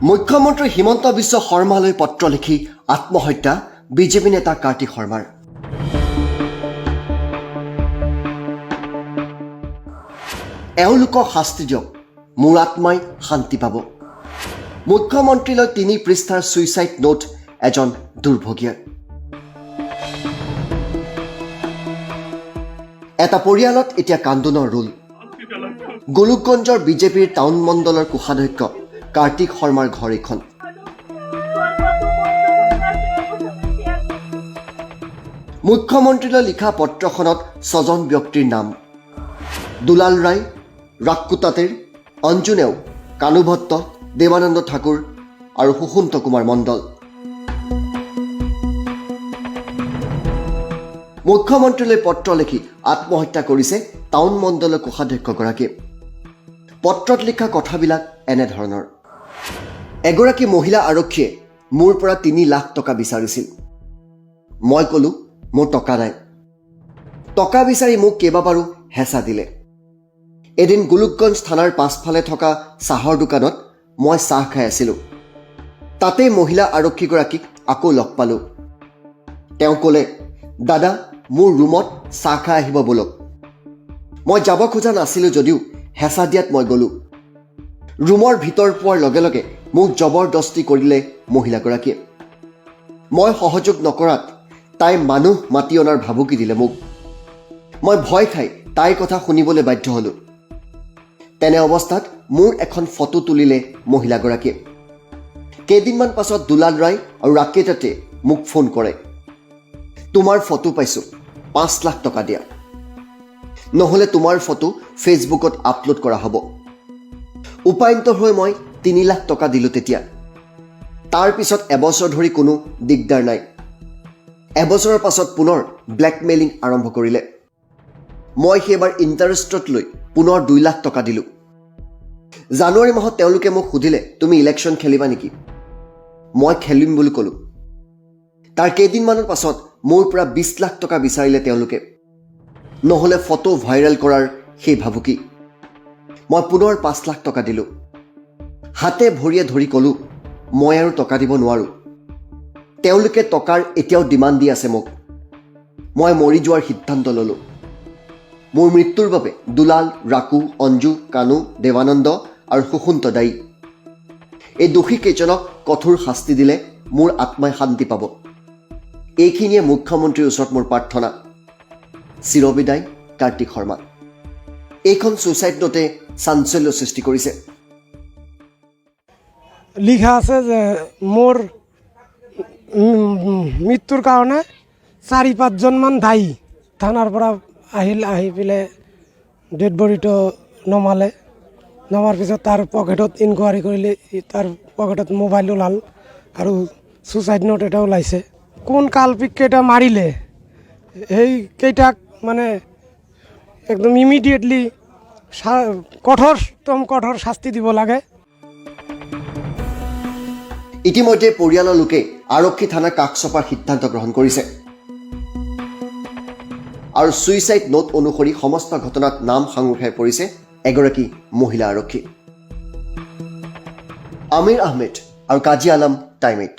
মুখ্যমন্ত্ৰী হিমন্ত বিশ্ব শৰ্মালৈ পত্ৰ লিখি আত্মহত্যা বিজেপি নেতা কাৰ্তিক শৰ্মাৰ। এওঁলোকক শাস্তি দিয়ক, মোৰ আত্মাই শান্তি পাব। মুখ্যমন্ত্ৰীলৈ 3 পৃষ্ঠাৰ ছুইচাইড নোট এজন দুৰ্ভগীয়াৰ। এটা পৰিয়ালত এতিয়া কান্দোনৰ ৰোল। গোলোকগঞ্জৰ বিজেপিৰ টাউন মণ্ডলৰ কোষাধ্যক্ষ কাৰ্তিক শৰ্মাৰ ঘৰ এইখন। মুখ্যমন্ত্ৰীলৈ লিখা পত্ৰখনত 6জন ব্যক্তিৰ নাম: দুলাল ৰায়, ৰাক্কুতাতেৰ, অঞ্জু নেওগ, কানু ভট্ট, দেৱানন্দ ঠাকুৰ আৰু সুশন্ত কুমাৰ মণ্ডল। মুখ্যমন্ত্ৰীলৈ পত্ৰ লিখি আত্মহত্যা কৰিছে টাউন মণ্ডলৰ কোষাধ্যক্ষগৰাকীয়ে। পত্ৰত লিখা কথাবিলাক এনেধৰণৰ: এগৰাকী মহিলা আৰক্ষীয়ে মোৰ পৰা 3 লাখ টকা বিচাৰিছিল। মই ক'লোঁ মোৰ টকা নাই। টকা বিচাৰি মোক কেইবাবাৰো হেঁচা দিলে। এদিন গোলোকগঞ্জ থানাৰ পাছফালে থকা চাহৰ দোকানত মই চাহ খাই আছিলোঁ। তাতেই মহিলা আৰক্ষীগৰাকীক আকৌ লগ পালোঁ। তেওঁ ক'লে, দাদা, মোৰ ৰুমত চাহ খাই আহিব ব'লক। মই যাব খোজা নাছিলোঁ যদিও হেঁচা দিয়াত মই গ'লোঁ। ৰুমৰ ভিতৰ পোৱাৰ লগে লগে মোক জবৰদস্তি কৰিলে মহিলাগৰাকীয়ে। মই সহযোগ নকৰাত তাই মানুহ মাতি অনাৰ ভাবুকি দিলে মোক। মই ভয় খাই তাইৰ কথা শুনিবলৈ বাধ্য হ'লোঁ। তেনে অৱস্থাত মোৰ এখন ফটো তুলিলে মহিলাগৰাকীয়ে। কেইদিনমান পাছত দুলাল ৰায় আৰু ৰাকেটাতে মোক ফোন কৰে, তোমাৰ ফটো পাইছোঁ, 5 লাখ টকা দিয়া, নহ'লে তোমাৰ ফটো ফেচবুকত আপলোড কৰা হ'ব। উপায়ন্ত হৈ মই 3 লাখ টকা দিলোঁ তেতিয়া। তাৰ পিছত এবছৰ ধৰি কোনো দিগদাৰ নাই। এবছৰৰ পাছত পুনৰ ব্লেকমেইলিং আৰম্ভ কৰিলে। মই সেইবাৰ ইণ্টাৰেষ্টত লৈ পুনৰ 2 লাখ টকা দিলোঁ। জানুৱাৰী মাহত তেওঁলোকে মোক সুধিলে, তুমি ইলেকশ্যন খেলিবা নেকি? মই খেলিম বুলি ক'লোঁ। তাৰ কেইদিনমানৰ পাছত মোৰ পৰা 20 লাখ টকা বিচাৰিলে তেওঁলোকে, নহ'লে ফটো ভাইৰেল কৰাৰ সেই ভাবুকি। মই পুনৰ 5 লাখ টকা দিলোঁ। হাতে ভৰিয়ে ধৰি ক'লোঁ, মই আৰু টকা দিব নোৱাৰোঁ। তেওঁলোকে টকাৰ এতিয়াও ডিমাণ্ড দি আছে মোক। মই মৰি যোৱাৰ সিদ্ধান্ত ল'লোঁ। মোৰ মৃত্যুৰ বাবে দুলাল, ৰাকু, অঞ্জু, কানু, দেৱানন্দ আৰু সুশন্ত দায়ী। এই দোষীকেইজনক কঠোৰ শাস্তি দিলে মোৰ আত্মাই শান্তি পাব। এইখিনিয়ে মুখ্যমন্ত্ৰীৰ ওচৰত মোৰ প্ৰাৰ্থনা। চিৰবিদায়, কাৰ্তিক শৰ্মা। এইখন ছুইচাইড নোটে চাঞ্চল্য সৃষ্টি কৰিছে। লিখা আছে যে মোৰ মৃত্যুৰ কাৰণে 4-5জন মান দায়ী। থানাৰ পৰা আহি পেলাই ডেড বডিটো নমালে। নমাৰ পিছত তাৰ পকেটত ইনকুৱাৰী কৰিলে, তাৰ পকেটত মোবাইল ওলাল আৰু ছুইচাইড নোট এটা ওলাইছে। কোন কালপিককেইটা মাৰিলে সেইকেইটাক মানে একদম ইমিডিয়েটলি কঠোৰ শাস্তি দিব লাগে। ইতিমধ্যে পৰিয়ালৰ লোকে আৰক্ষী থানাৰ কাষ চপাৰ সিদ্ধান্ত গ্ৰহণ কৰিছে আৰু ছুইচাইড নোট অনুসৰি সমস্ত ঘটনাত নাম সাঙুৰ খাই পৰিছে এগৰাকী মহিলা আৰক্ষী। আমিৰ আহমেদ আৰু কাজী আলম, টাইম 8।